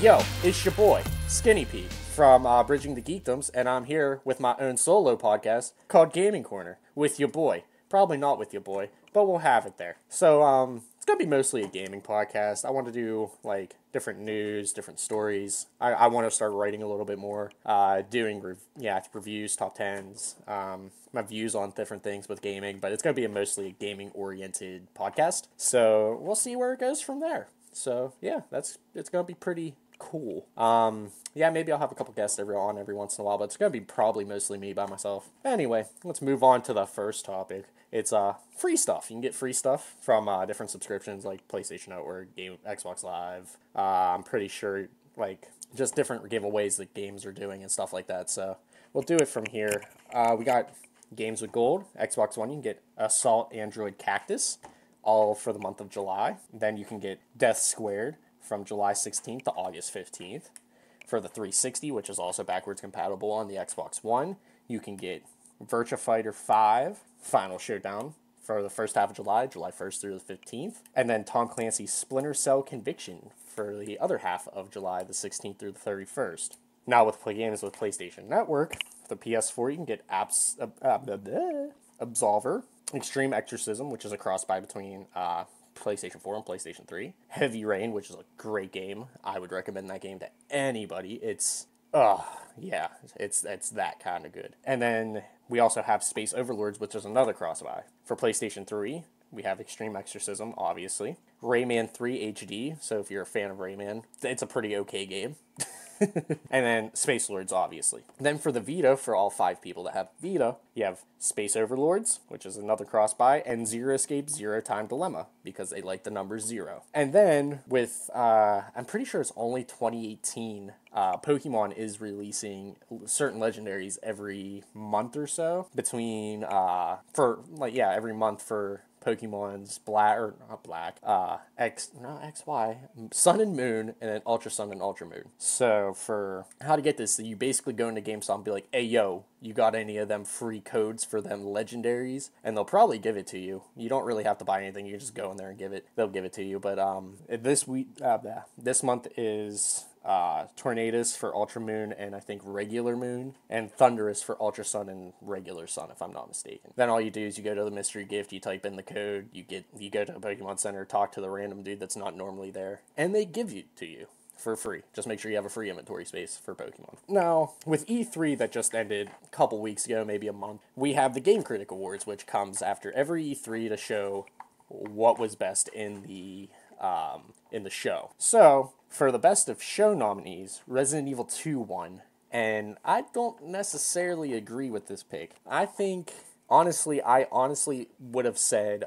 Yo, it's your boy, Skinny Pete, from Bridging the Geekdoms, and I'm here with my own solo podcast called Gaming Corner, with your boy. Probably not with your boy, but we'll have it there. So, it's gonna be mostly a gaming podcast. I want to do, like, different news, different stories. I want to start writing a little bit more, doing, reviews, top 10s, my views on different things with gaming, but it's gonna be a mostly gaming-oriented podcast. So, we'll see where it goes from there. So, yeah, it's gonna be pretty cool. Maybe I'll have a couple guests every once in a while, but it's gonna be probably mostly me by myself. Anyway, let's move on to the first topic. It's free stuff. You can get free stuff from different subscriptions like PlayStation Network, Xbox Live. I'm pretty sure like just different giveaways that games are doing and stuff like that. So we'll do it from here. We got games with gold. Xbox One, you can get Assault Android Cactus, all for the month of July. Then you can get Death Squared from July 16th to August 15th. For the 360, which is also backwards compatible on the Xbox One, you can get Virtua Fighter 5 Final Showdown for the first half of July, July 1st through the 15th. And then Tom Clancy's Splinter Cell Conviction for the other half of July, the 16th through the 31st. Now with games with PlayStation Network, the PS4, you can get Absolver, Extreme Exorcism, which is a cross-buy between PlayStation 4 and PlayStation 3. Heavy Rain, which is a great game. I would recommend that game to anybody. It's that kind of good. And then we also have Space Overlords, which is another cross-buy. For PlayStation 3, we have Extreme Exorcism, obviously. Rayman 3 HD, so if you're a fan of Rayman, it's a pretty okay game. And then Space Lords, obviously. Then for the Vita, for all 5 people that have Vita, you have Space Overlords, which is another cross-buy, and Zero Escape Zero Time Dilemma, because they like the number 0. And then with, I'm pretty sure it's only 2018, Pokemon is releasing certain legendaries every month or so, between, every month for Pokemon's XY, Sun and Moon, and then Ultra Sun and Ultra Moon. So for how to get this, you basically go into GameStop and be like, hey, yo, you got any of them free codes for them legendaries? And they'll probably give it to you. You don't really have to buy anything. You just go in there and they'll give it to you. But this month is Tornadus for Ultra Moon and I think Regular Moon, and Thunderous for Ultra Sun and Regular Sun, if I'm not mistaken. Then all you do is you go to the mystery gift, you type in the code, you go to a Pokemon Center, talk to the random dude that's not normally there, and they give it to you for free. Just make sure you have a free inventory space for Pokemon. Now, with E3 that just ended a couple weeks ago, maybe a month, we have the Game Critic Awards, which comes after every E3 to show what was best in the show. So, for the best of show nominees, Resident Evil 2 won, and I don't necessarily agree with this pick. I honestly would have said,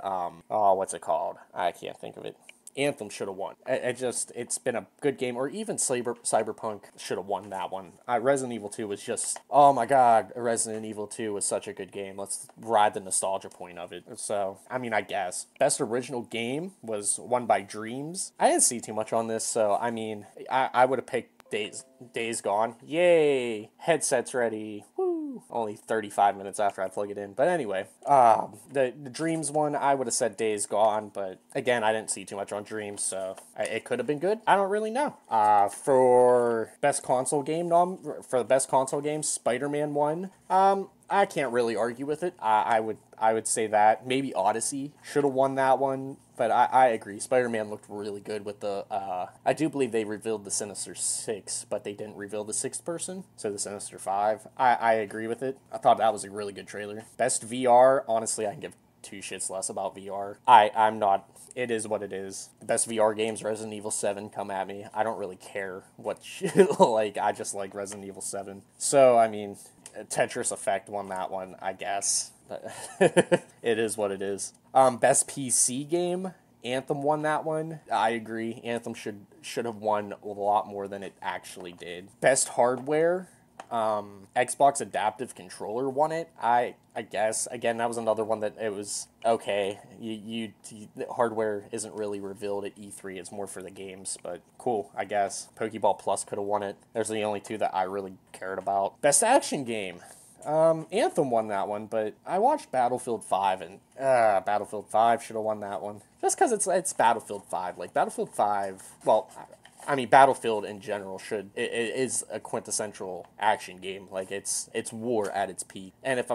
what's it called? I can't think of it. Anthem should have won. It's been a good game, or even Cyberpunk should have won that one. Resident Evil 2 was just, oh my god, Resident Evil 2 was such a good game. Let's ride the nostalgia point of it. So, I guess. Best original game was won by Dreams. I didn't see too much on this, so, I would have picked Days Gone. Yay! Headset's ready. Woo! Only 35 minutes after I plug it in. But anyway, the Dreams one, I would have said Days Gone, but again, I didn't see too much on Dreams, so it could have been good. I don't really know. For best console game Spider-Man won. I can't really argue with it. I would say that. Maybe Odyssey should have won that one, but I agree. Spider-Man looked really good with the, I do believe they revealed the Sinister Six, but they didn't reveal the sixth person, so the Sinister Five. I agree with it. I thought that was a really good trailer. Best VR, honestly, I can give 2 shits less about VR. I'm not, it is what it is. Best VR games, Resident Evil 7, come at me. I don't really care what I just like Resident Evil 7. So, Tetris Effect won that one, I guess. But it is what it is. Best PC game, Anthem won that one. I agree. Anthem should have won a lot more than it actually did. Best hardware, Xbox Adaptive Controller won it. I guess, again, that was another one that it was okay. Hardware isn't really revealed at E3. It's more for the games, but cool, I guess. Pokeball Plus could have won it. There's the only 2 that I really cared about. Best action game. Anthem won that one, but I watched Battlefield 5, and Battlefield 5 should have won that one. Just because it's Battlefield 5. Like, Battlefield 5, well, I mean, Battlefield in general it is a quintessential action game. Like it's war at its peak. And if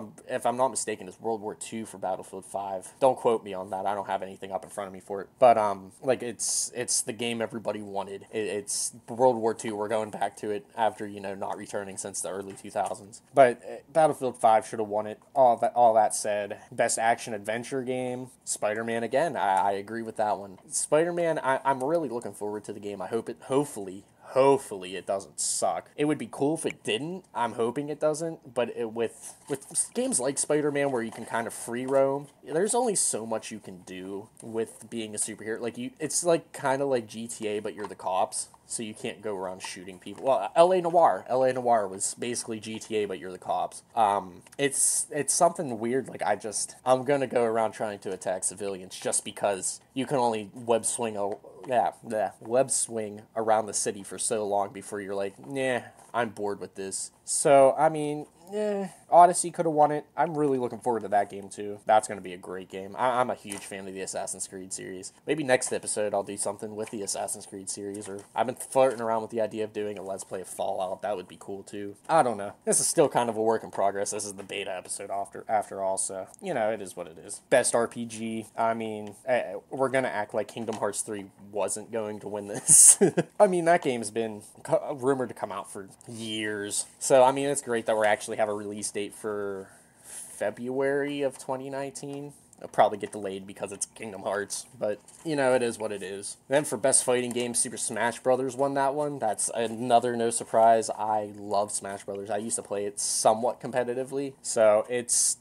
I'm not mistaken, it's World War II for Battlefield 5. Don't quote me on that. I don't have anything up in front of me for it. But like it's the game everybody wanted. It's World War II. We're going back to it after, you know, not returning since the early 2000s. But Battlefield 5 should have won it. All that said, best action adventure game, Spider-Man again. I agree with that one. Spider-Man, I'm really looking forward to the game. I hope hopefully it doesn't suck. It would be cool if it didn't. I'm hoping it doesn't, but with games like Spider-Man where you can kind of free roam, there's only so much you can do with being a superhero. Like it's like kind of like GTA, but you're the cops. So you can't go around shooting people. Well, L.A. Noire was basically GTA, but you're the cops. It's something weird. Like I'm gonna go around trying to attack civilians just because you can only web swing around the city for so long before you're like, nah, I'm bored with this. So I mean, Odyssey could have won it. I'm really looking forward to that game too. That's going to be a great game. I'm a huge fan of the Assassin's Creed series. Maybe next episode I'll do something with the Assassin's Creed series, or I've been flirting around with the idea of doing a Let's Play of Fallout. That would be cool too. I don't know. This is still kind of a work in progress. This is the beta episode after all, so, you know, it is what it is. Best RPG. I mean, we're going to act like Kingdom Hearts 3 wasn't going to win this. I mean, that game's been rumored to come out for years. So, I mean, it's great that we actually have a release date for February of 2019. It'll probably get delayed because it's Kingdom Hearts, but, you know, it is what it is. Then for Best Fighting Game, Super Smash Bros. Won that one. That's another no surprise. I love Smash Bros. I used to play it somewhat competitively, so it's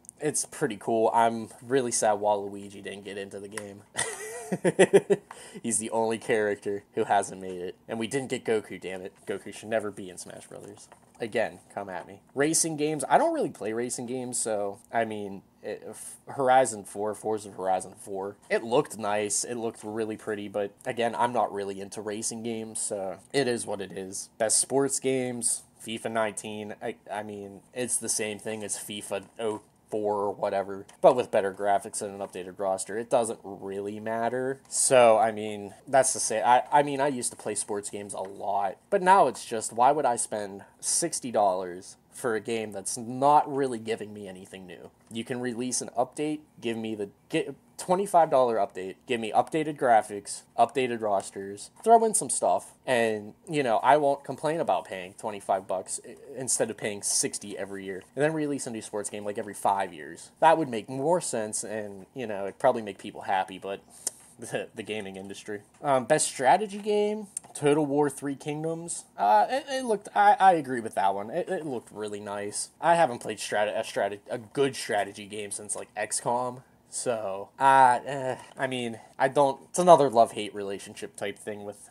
pretty cool. I'm really sad Waluigi didn't get into the game. He's the only character who hasn't made it. And we didn't get Goku, damn it. Goku should never be in Smash Brothers. Again, come at me. Racing games. I don't really play racing games, so, I mean, Forza Horizon 4. It looked nice. It looked really pretty, but, again, I'm not really into racing games, so it is what it is. Best sports games, FIFA 19. I mean, it's the same thing as FIFA 04 or whatever, but with better graphics and an updated roster. It doesn't really matter. So, I mean, that's to say, I mean, I used to play sports games a lot, but now it's just, why would I spend $60 for a game that's not really giving me anything new? You can release an update, give me the $25 update, give me updated graphics, updated rosters, throw in some stuff, and, you know, I won't complain about paying $25 instead of paying $60 every year, and then release a new sports game like every 5 years. That would make more sense, and, you know, it'd probably make people happy, but the gaming industry. Best strategy game, Total War 3 Kingdoms. It looked, I agree with that one. It looked really nice. I haven't played a good strategy game since, like, XCOM. So, I mean, it's another love-hate relationship type thing with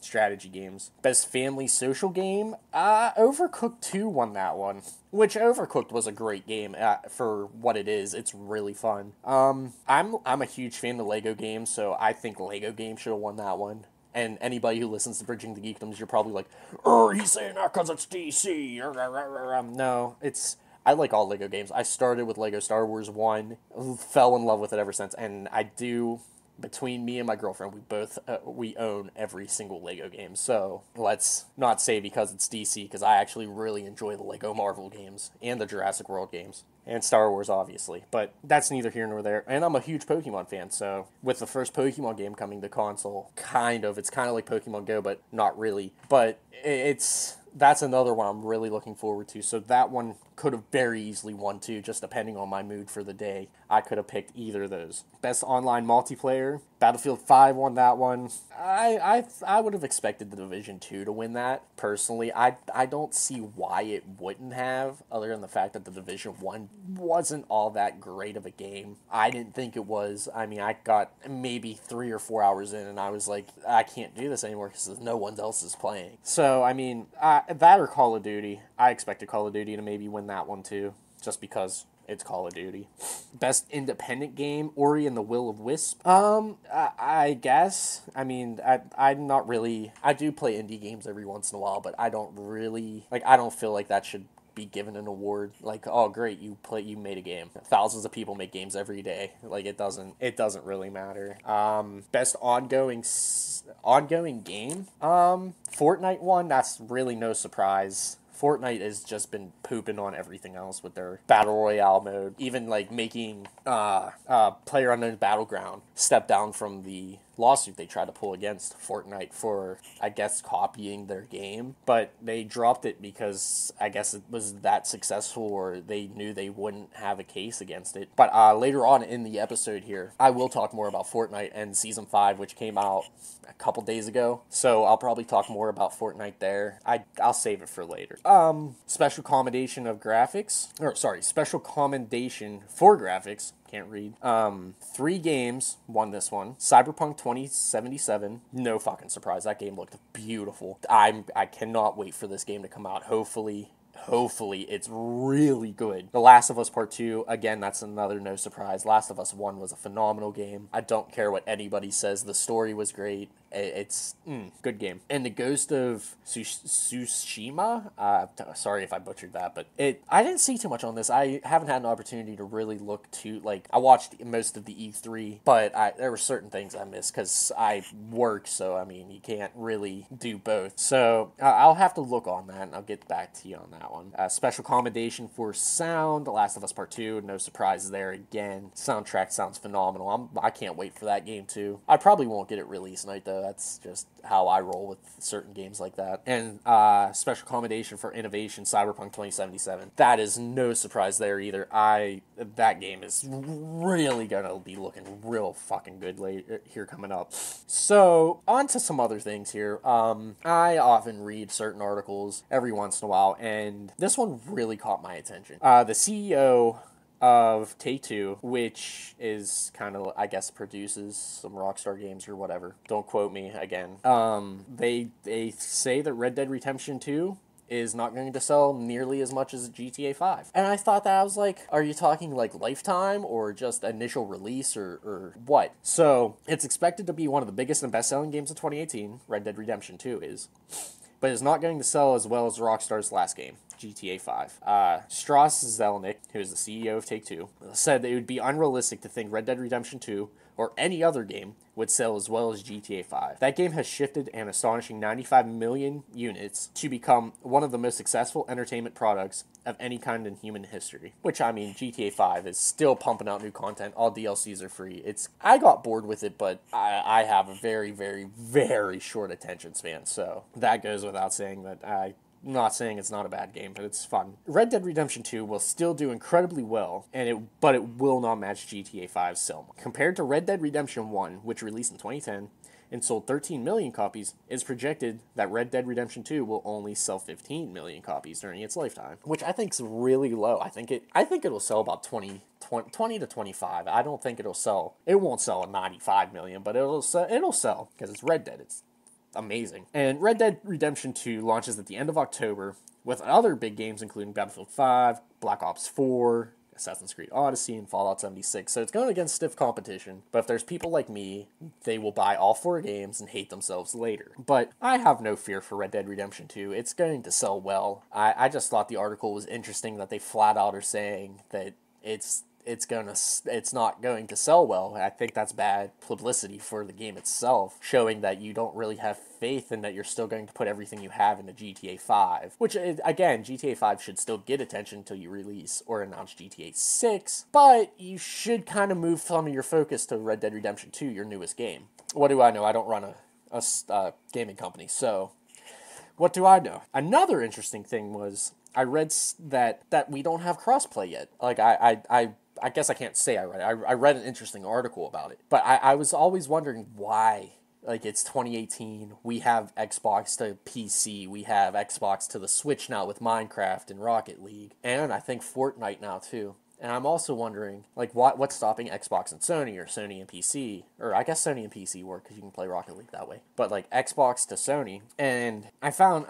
strategy games. Best family social game, Overcooked 2 won that one. Which Overcooked was a great game for what it is. It's really fun. I'm a huge fan of Lego games, so I think Lego games should have won that one. And anybody who listens to Bridging the Geekdoms, you're probably like, he's saying that because it's DC. No, I like all Lego games. I started with Lego Star Wars 1, fell in love with it ever since, and between me and my girlfriend, we own every single Lego game. So let's not say because it's DC, because I actually really enjoy the Lego Marvel games and the Jurassic World games. And Star Wars, obviously. But that's neither here nor there. And I'm a huge Pokemon fan, so with the first Pokemon game coming to console, it's kind of like Pokemon Go, but not really. But that's another one I'm really looking forward to. So that one could have very easily won too, just depending on my mood for the day. I could have picked either of those. Best online multiplayer, Battlefield 5 won that one. I would have expected the Division 2 to win that, personally. I don't see why it wouldn't have, other than the fact that the Division 1 wasn't all that great of a game. I didn't think it was. I mean, I got maybe 3 or 4 hours in, and I was like, I can't do this anymore because no one else is playing. So, I mean, that or Call of Duty. I expected Call of Duty to maybe win that one too, just because it's Call of Duty. Best independent game, Ori and the Will of Wisp. I guess. I mean, I'm not really. I do play indie games every once in a while, but I don't really I don't feel like that should be given an award. Like, oh great, you made a game. Thousands of people make games every day. Like, it doesn't really matter. Best ongoing ongoing game, Fortnite one, that's really no surprise. Fortnite has just been pooping on everything else with their battle royale mode, even like making PlayerUnknown's Battleground step down from the lawsuit they tried to pull against Fortnite for, I guess, copying their game, but they dropped it because I guess it was that successful, or they knew they wouldn't have a case against it. But later on in the episode here, I will talk more about Fortnite and Season 5, which came out a couple days ago, so I'll probably talk more about Fortnite there. I'll save it for later. Special commendation of graphics, or sorry, special commendation for graphics. Can't read. 3 games won this one. Cyberpunk 2077. No fucking surprise. That game looked beautiful. I cannot wait for this game to come out. Hopefully it's really good. The Last of Us Part 2, again, that's another no surprise. Last of Us 1 was a phenomenal game. I don't care what anybody says. The story was great. It's good game. And the Ghost of Tsushima, sorry if I butchered that, but I didn't see too much on this. I haven't had an opportunity to really look to, like, I watched most of the E3, but there were certain things I missed because I work, so, I mean, you can't really do both. So, I'll have to look on that, and I'll get back to you on that one. Special commendation for sound, The Last of Us Part 2, no surprises there again. Soundtrack sounds phenomenal. I can't wait for that game, too. I probably won't get it release night, though. That's just how I roll with certain games like that. And special commendation for innovation, Cyberpunk 2077. That is no surprise there either. That game is really gonna be looking real fucking good later here coming up. So on to some other things here. I often read certain articles every once in a while, and this one really caught my attention. The CEO of Take-Two, which is kind of, I guess, produces some Rockstar games or whatever. Don't quote me again. They say that Red Dead Redemption 2 is not going to sell nearly as much as GTA 5. And I thought that, I was like, are you talking like lifetime or just initial release or what? So it's expected to be one of the biggest and best-selling games of 2018, Red Dead Redemption 2 is, but it's not going to sell as well as Rockstar's last game, GTA 5. Strauss Zelnick, who is the CEO of Take-Two, said that it would be unrealistic to think Red Dead Redemption 2 or any other game would sell as well as GTA 5. That game has shifted an astonishing 95 million units to become one of the most successful entertainment products of any kind in human history. Which, I mean, GTA 5 is still pumping out new content. All DLCs are free. I got bored with it, but I have a very, very, very short attention span, so that goes without saying that I'm not saying it's not a bad game, but it's fun. Red Dead Redemption 2 will still do incredibly well, but it will not match GTA 5's sell. Compared to Red Dead Redemption 1, which released in 2010 and sold 13 million copies, it's projected that Red Dead Redemption 2 will only sell 15 million copies during its lifetime, which I think is really low. I think it'll sell about 20 to 25. I don't think it won't sell at 95 million, but it'll sell because it's Red Dead. It's amazing. And Red Dead Redemption 2 launches at the end of October with other big games including Battlefield 5, Black Ops 4, Assassin's Creed Odyssey, and Fallout 76. So it's going against stiff competition, but if there's people like me, they will buy all 4 games and hate themselves later. But I have no fear for Red Dead Redemption 2. It's going to sell well. I just thought the article was interesting that they flat out are saying that it's not going to sell well. I think that's bad publicity for the game itself, showing that you don't really have faith and that you're still going to put everything you have into GTA 5, which, again, GTA 5 should still get attention until you release or announce GTA 6, but you should kind of move some of your focus to Red Dead Redemption 2, your newest game. What do I know? I don't run a gaming company, so what do I know? Another interesting thing was I read that we don't have crossplay yet. Like, I guess I can't say I read it. I read an interesting article about it. But I was always wondering why. Like, it's 2018. We have Xbox to PC. We have Xbox to the Switch now with Minecraft and Rocket League. And I think Fortnite now, too. And I'm also wondering, like, what's stopping Xbox and Sony, or Sony and PC? Or I guess Sony and PC work because you can play Rocket League that way. But, like, Xbox to Sony. And I found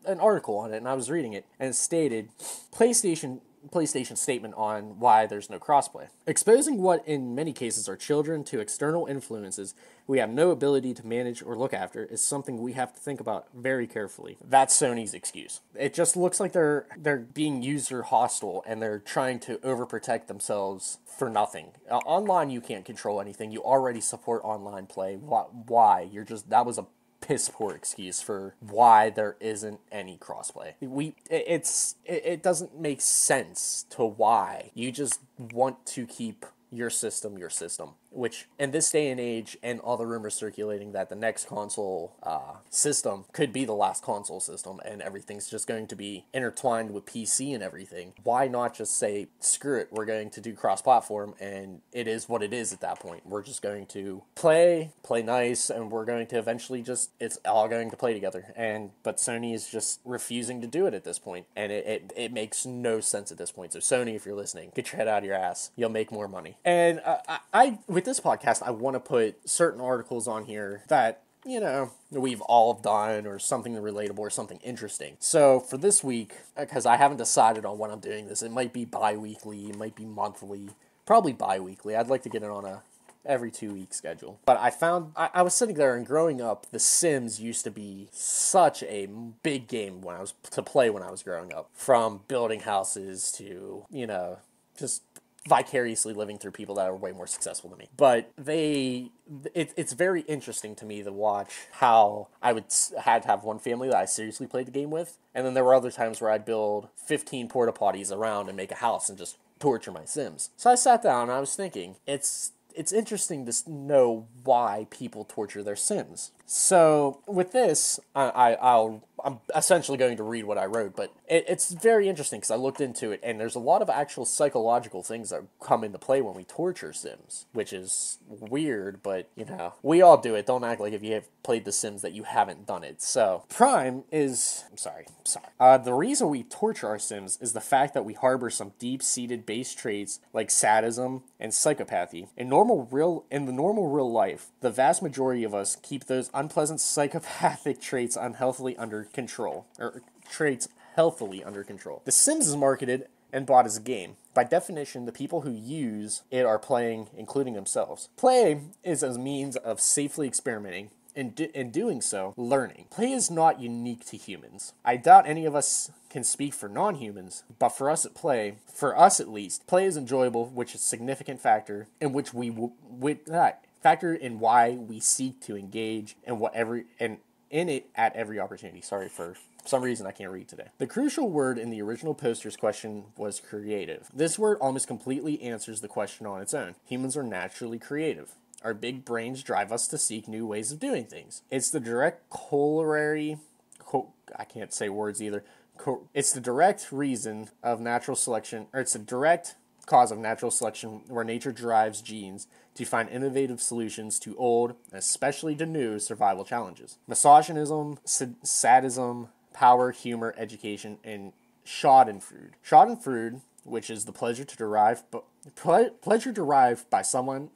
an article on it, and I was reading it, and it stated, PlayStation PlayStation's statement on why there's no crossplay. Exposing what in many cases are children to external influences we have no ability to manage or look after is something we have to think about very carefully. That's Sony's excuse. It just looks like they're being user hostile and they're trying to overprotect themselves for nothing. Online you can't control anything. You already support online play. Why? That was a piss poor excuse for why there isn't any crossplay. It doesn't make sense to why. You just want to keep your system, which in this day and age, and all the rumors circulating that the next console system could be the last console system and everything's just going to be intertwined with PC and everything, why not just say, screw it, we're going to do cross-platform and it is what it is at that point. We're just going to play nice, and we're going to eventually it's all going to play together. But Sony is just refusing to do it at this point, and it makes no sense at this point. So Sony, if you're listening, get your head out of your ass. You'll make more money. And with this podcast, I want to put certain articles on here that, we've all done, or something relatable or something interesting. So for this week, because I haven't decided on when I'm doing this, it might be bi-weekly, it might be monthly, probably bi-weekly. I'd like to get it on a every 2 week schedule. But I was sitting there, and growing up, The Sims used to be such a big game to play when I was growing up. From building houses to, just vicariously living through people that are way more successful than me. But it's very interesting to me to watch how I had to have one family that I seriously played the game with, and then there were other times where I'd build 15 porta potties around and make a house and just torture my Sims. So I sat down and I was thinking, it's interesting to know why people torture their Sims. So with this, I'm essentially going to read what I wrote, but it's very interesting because I looked into it, and there's a lot of actual psychological things that come into play when we torture Sims, which is weird, but, we all do it. Don't act like if you have played The Sims that you haven't done it. So, the reason we torture our Sims is the fact that we harbor some deep-seated base traits like sadism and psychopathy. In the normal real life, the vast majority of us keep those unpleasant psychopathic traits healthily under control. The Sims is marketed and bought as a game. By definition, the people who use it are playing, including themselves. Play is a means of safely experimenting, and in doing so, learning. Play is not unique to humans. I doubt any of us can speak for non-humans, but for us at least, play is enjoyable, which is a significant factor in which factor in why we seek to engage in it at every opportunity. Sorry, for some reason I can't read today. The crucial word in the original poster's question was creative. This word almost completely answers the question on its own. Humans are naturally creative. Our big brains drive us to seek new ways of doing things. It's the direct corollary. I can't say words either. It's the direct reason of natural selection, or it's a direct cause of natural selection where nature drives genes to find innovative solutions to old, especially to new, survival challenges. Misogynism, sadism, power, humor, education, and schadenfreude. Schadenfreude, which is the pleasure derived by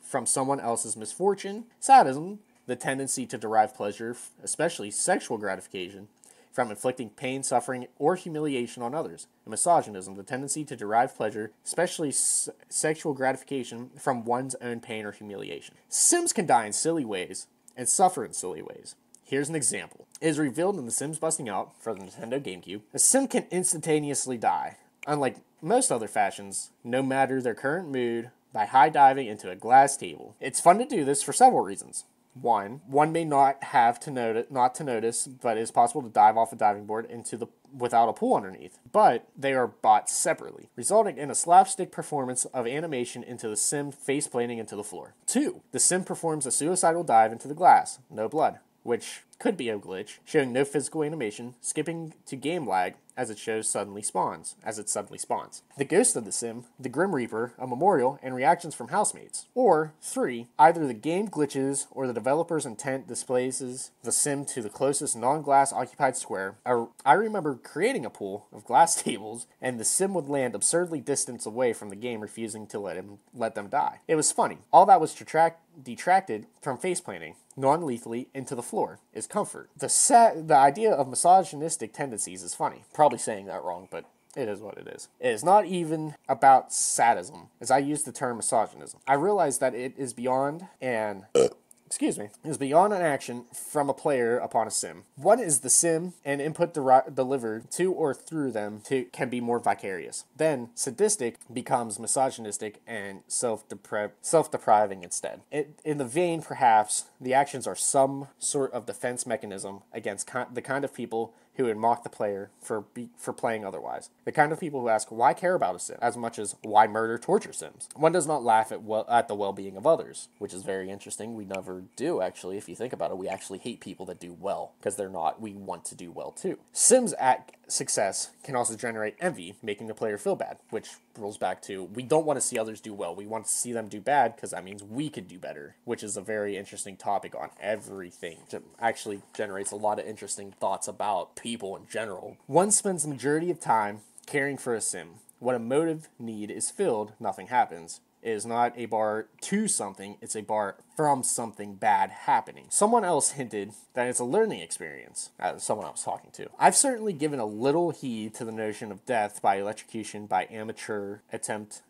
from someone else's misfortune. Sadism, the tendency to derive pleasure, especially sexual gratification, from inflicting pain, suffering, or humiliation on others. And misogynism, the tendency to derive pleasure, especially sexual gratification, from one's own pain or humiliation. Sims can die in silly ways and suffer in silly ways. Here's an example. It is revealed in The Sims Busting Out for the Nintendo GameCube. A Sim can instantaneously die, unlike most other fashions, no matter their current mood, by high diving into a glass table. It's fun to do this for several reasons. One may not notice, but it is possible to dive off a diving board without a pool underneath. But they are bought separately, resulting in a slapstick performance of animation into the Sim face planting into the floor. 2. The Sim performs a suicidal dive into the glass, no blood, which could be a glitch, showing no physical animation, skipping to game lag as it suddenly spawns. The ghost of the Sim, the Grim Reaper, a memorial, and reactions from housemates. Or 3, either the game glitches or the developer's intent displaces the Sim to the closest non-glass occupied square. I remember creating a pool of glass tables, and the Sim would land absurdly distant away from the game, refusing to let them die. It was funny. All that was detracted from face planting non-lethally into the floor is comfort. The idea of misogynistic tendencies is funny. Probably saying that wrong, but It is what it is. It is not even about sadism, as I use the term misogynism. I realize that it is beyond is beyond an action from a player upon a sim. One is the sim and input delivered to or through them can be more vicarious. Then, sadistic becomes misogynistic and self-depriving instead. In the vein, perhaps, the actions are some sort of defense mechanism against the kind of people who would mock the player for playing otherwise. The kind of people who ask, why care about a sim, as much as why murder torture sims? One does not laugh at the well-being of others, which is very interesting. We never do, actually. If you think about it, we actually hate people that do well, because they're not. We want to do well, too. Sims at success can also generate envy, making the player feel bad, which rolls back to, we don't want to see others do well. We want to see them do bad, because that means we could do better, which is a very interesting topic on everything. It actually generates a lot of interesting thoughts about people in general. One spends the majority of time caring for a sim. When a motive need is filled, nothing happens. It is not a bar to something, it's a bar from something bad happening. Someone else hinted that it's a learning experience, as someone I was talking to. I've certainly given a little heed to the notion of death by electrocution by an amateur attempt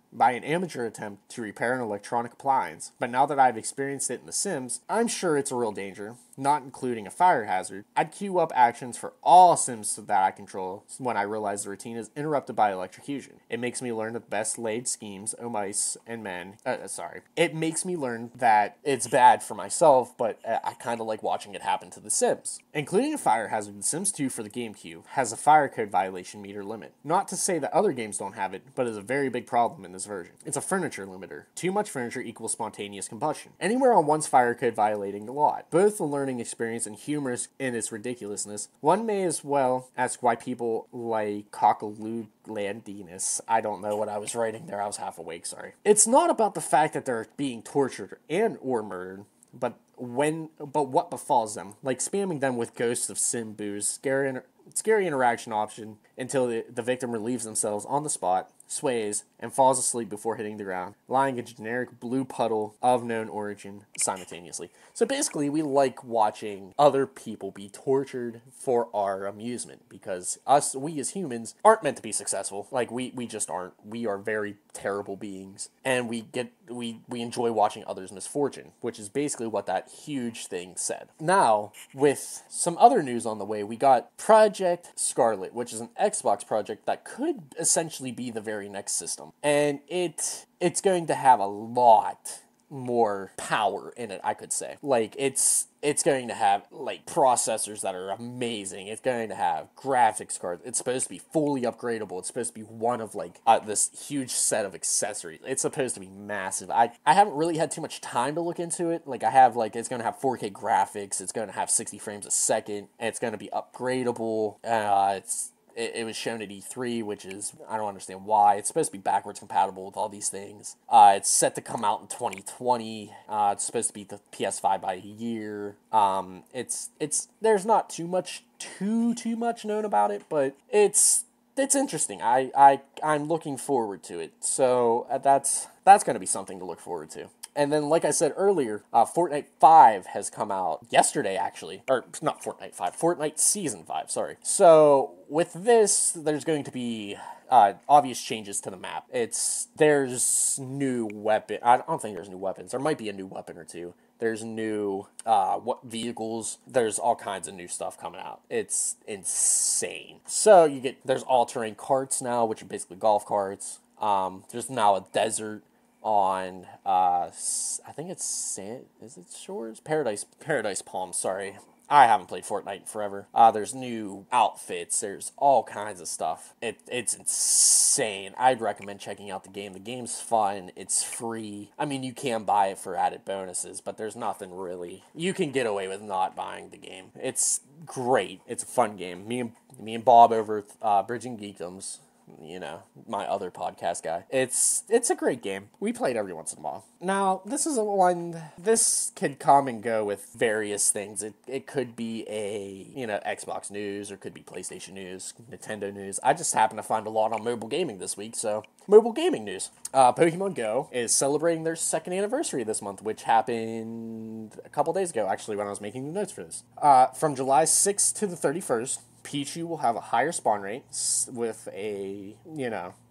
to repair an electronic appliance, but now that I've experienced it in The Sims, I'm sure it's a real danger, not including a fire hazard. I'd queue up actions for all Sims that I control when I realize the routine is interrupted by electrocution. It makes me learn the best laid schemes, oh mice and men. It makes me learn that it's bad for myself, but I kind of like watching it happen to The Sims. Including a fire hazard, The Sims 2 for the GameCube has a fire code violation meter limit. Not to say that other games don't have it, but it's a very big problem in this version. It's a furniture limiter. Too much furniture equals spontaneous combustion. Anywhere on one's fire code violating the law. Both a learning experience and humorous in its ridiculousness. One may as well ask why people like Cockaloodlandinus. I don't know what I was writing there. I was half awake, sorry. It's not about the fact that they're being tortured and or murdered, but what befalls them, like spamming them with ghosts of sim boos, scary interaction option until the victim relieves themselves on the spot, sways, and falls asleep before hitting the ground, lying a generic blue puddle of known origin simultaneously. So basically, we like watching other people be tortured for our amusement, because we as humans aren't meant to be successful. Like, we just aren't. We are very terrible beings, and we enjoy watching others' misfortune, which is basically what that huge thing said. Now, with some other news on the way, we got Project Scarlet, which is an Xbox project that could essentially be the very next system. And it's going to have a lot more power in it, I could say. Like, it's going to have, like, processors that are amazing. It's going to have graphics cards. It's supposed to be fully upgradable. It's supposed to be one of, like, this huge set of accessories. It's supposed to be massive. I haven't really had too much time to look into it. Like, I have, like, it's going to have 4K graphics. It's going to have 60 frames a second. And it's going to be upgradable. It was shown at E3, which is, I don't understand why. It's supposed to be backwards compatible with all these things. It's set to come out in 2020. It's supposed to be the PS5 by a year. There's not too much known about it, but it's interesting. I'm looking forward to it. So that's going to be something to look forward to. And then, like I said earlier, Fortnite 5 has come out yesterday, actually. Or, not Fortnite 5, Fortnite Season 5, sorry. So, with this, there's going to be obvious changes to the map. There's new weapon. I don't think there's new weapons. There might be a new weapon or two. There's new vehicles. There's all kinds of new stuff coming out. It's insane. So, there's all-terrain carts now, which are basically golf carts. There's now a desert on, I think it's is it Shores? Paradise Palms, sorry. I haven't played Fortnite in forever. There's new outfits. There's all kinds of stuff. It's insane. I'd recommend checking out the game. The game's fun. It's free. I mean, you can buy it for added bonuses, but there's nothing really. You can get away with not buying the game. It's great. It's a fun game. Me and Bob over Bridging Geekdoms, you know, my other podcast guy. It's a great game. We play it every once in a while. Now, this could come and go with various things. It could be Xbox news, or could be PlayStation news, Nintendo news. I just happen to find a lot on mobile gaming this week, so mobile gaming news. Pokemon Go is celebrating their 2nd anniversary this month, which happened a couple days ago, actually, when I was making the notes for this. From July 6th to the 31st, Pichu will have a higher spawn rate with a,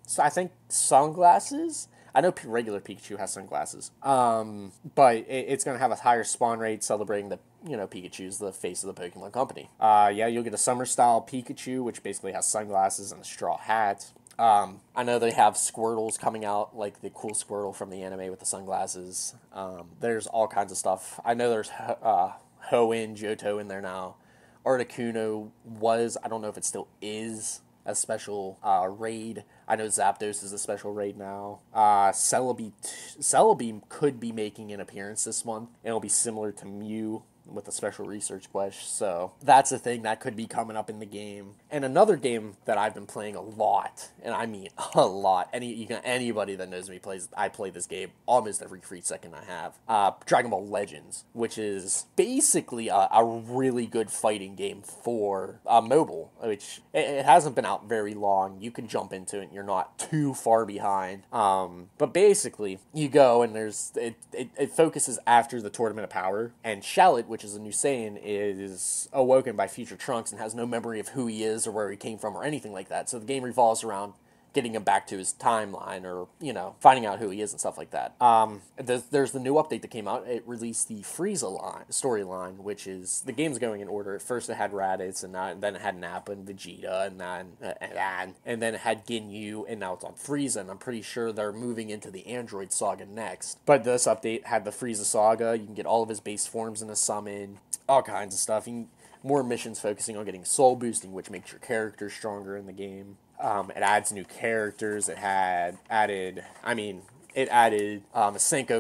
so I think sunglasses. I know regular Pikachu has sunglasses, but it's going to have a higher spawn rate celebrating the, Pikachu's the face of the Pokemon Company. Yeah, you'll get a summer-style Pikachu, which basically has sunglasses and a straw hat. I know they have Squirtles coming out, like the cool Squirtle from the anime with the sunglasses. There's all kinds of stuff. I know there's Hoenn, Johto in there now. Articuno was, I don't know if it still is, a special raid. I know Zapdos is a special raid now. Celebi could be making an appearance this month. It'll be similar to Mew with a special research quest, so that's a thing that could be coming up in the game. And another game that I've been playing a lot, and I mean a lot, anybody that knows me I play this game almost every free second I have. Dragon Ball Legends, which is basically a really good fighting game for mobile, which it hasn't been out very long. You can jump into it and you're not too far behind. But basically, you go and it focuses after the Tournament of Power, and Shallot, which is a new Saiyan, is awoken by future Trunks and has no memory of who he is or where he came from or anything like that. So the game revolves around getting him back to his timeline or, finding out who he is and stuff like that. There's the new update that came out. It released the Frieza storyline, which is, the game's going in order. At first it had Raditz, and then it had Nappa and Vegeta, and then it had Ginyu, and now it's on Frieza, and I'm pretty sure they're moving into the Android Saga next. But this update had the Frieza Saga. You can get all of his base forms in a summon, all kinds of stuff. More missions focusing on getting soul boosting, which makes your character stronger in the game. It adds new characters. It added Masenko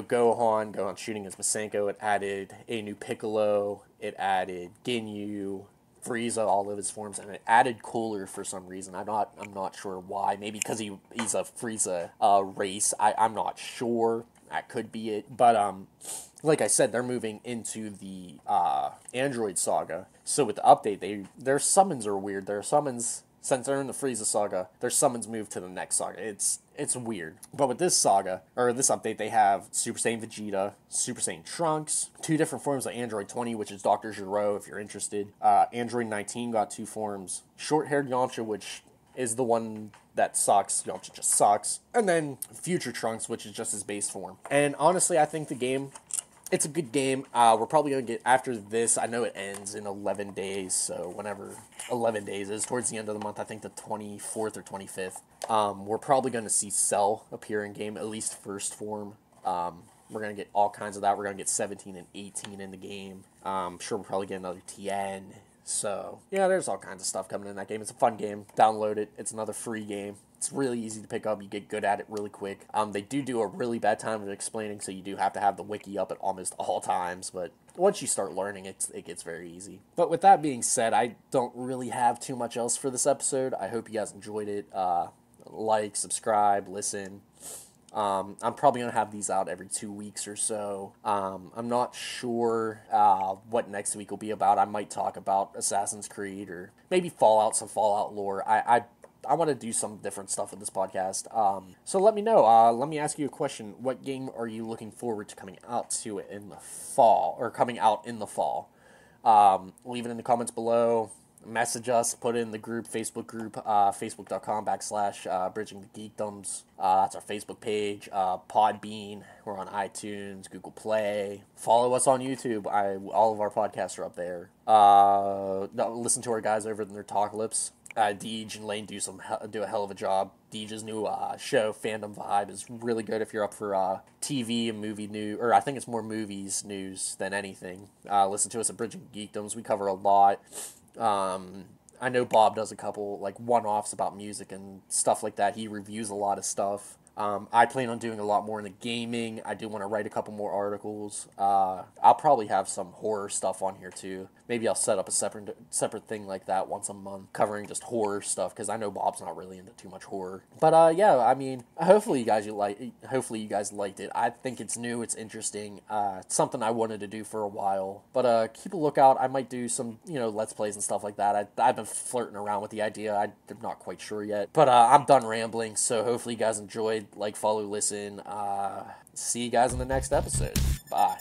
Gohan shooting as Masenko. It added a new Piccolo. It added Ginyu, Frieza, all of his forms, and it added Cooler for some reason. I'm not sure why. Maybe because he's a Frieza race. I'm not sure. That could be it. But like I said, they're moving into the Android Saga. So with the update, their summons are weird. Their summons, since they're in the Frieza Saga, their summons move to the next saga. It's weird. But with this saga, or this update, they have Super Saiyan Vegeta, Super Saiyan Trunks, 2 different forms of Android 20, which is Dr. Gero, if you're interested. Android 19 got 2 forms. Short-haired Yamcha, which is the one that sucks. Yamcha just sucks. And then Future Trunks, which is just his base form. And honestly, I think the game, it's a good game. We're probably going to get, after this, I know it ends in 11 days, so whenever 11 days is, towards the end of the month, I think the 24th or 25th, we're probably going to see Cell appear in game, at least first form. We're going to get all kinds of that. We're going to get 17 and 18 in the game. I'm sure we'll probably get another TN. So, yeah, there's all kinds of stuff coming in that game. It's a fun game. Download it. It's another free game. It's really easy to pick up. You get good at it really quick. They do a really bad time of explaining, so you do have to have the wiki up at almost all times. But once you start learning, it gets very easy. But with that being said, I don't really have too much else for this episode. I hope you guys enjoyed it. Like, subscribe, listen. I'm probably going to have these out every 2 weeks or so. I'm not sure what next week will be about. I might talk about Assassin's Creed or maybe Fallout, some Fallout lore. I want to do some different stuff with this podcast. So let me know. Let me ask you a question. What game are you looking forward to coming out to in the fall, or coming out in the fall? Leave it in the comments below. Message us, put it in the group, Facebook group, facebook.com/Bridging the Geekdoms. That's our Facebook page. Podbean, we're on iTunes, Google Play. Follow us on YouTube. All of our podcasts are up there. Listen to our guys over at Nertalkalypse. Deej and Lane do a hell of a job. Deej's new show, Fandom Vibe, is really good if you're up for TV and movie news, or I think it's more movies news than anything. Listen to us at Bridging Geekdoms. We cover a lot. I know Bob does a couple, one-offs about music and stuff like that. He reviews a lot of stuff. I plan on doing a lot more in the gaming. I do want to write a couple more articles. I'll probably have some horror stuff on here too. Maybe I'll set up a separate thing like that once a month, covering just horror stuff, because I know Bob's not really into too much horror. But yeah, I mean, hopefully you guys liked it. I think it's new, it's interesting. It's something I wanted to do for a while. But keep a lookout. I might do some, Let's Plays and stuff like that. I've been flirting around with the idea. I'm not quite sure yet. But I'm done rambling, so hopefully you guys enjoyed. Like, follow, listen. See you guys in the next episode. Bye.